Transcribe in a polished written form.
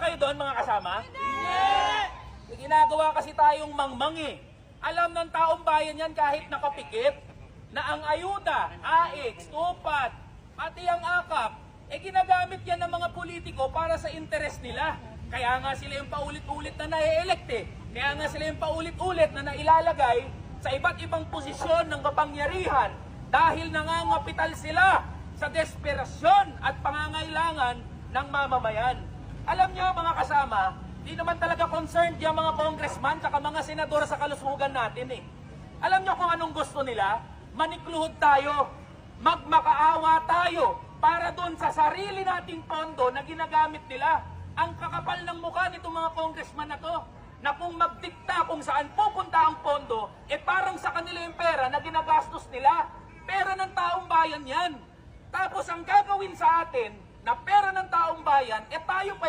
kayo doon mga kasama? Hindi! Ginagawa kasi tayong mangmang eh. Alam ng taong bayan yan kahit nakapikit na ang ayuda, AX, TUPAD, pati ang AKAP, ginagamit yan ng mga politiko para sa interes nila. Kaya nga sila yung paulit-ulit na nai-elect eh. Kaya nga sila yung paulit-ulit na nailalagay sa iba't ibang posisyon ng kapangyarihan dahil nangangapital sila sa desperasyon at pangangailangan ng mamamayan. Alam nyo mga kasama, di naman talaga concerned yung mga congressman at mga senador sa kalusugan natin eh. Alam nyo kung anong gusto nila? Manikluhod tayo, magmakaawa tayo para doon sa sarili nating pondo na ginagamit nila. Ang kakapal ng mukha nitong mga congressman na to, na kung magdikta kung saan pupunta ang pondo, parang sa kanila yung pera na ginagastos nila. Pera ng taong bayan yan. Tapos ang gagawin sa atin na pera ng taong bayan, tayo pa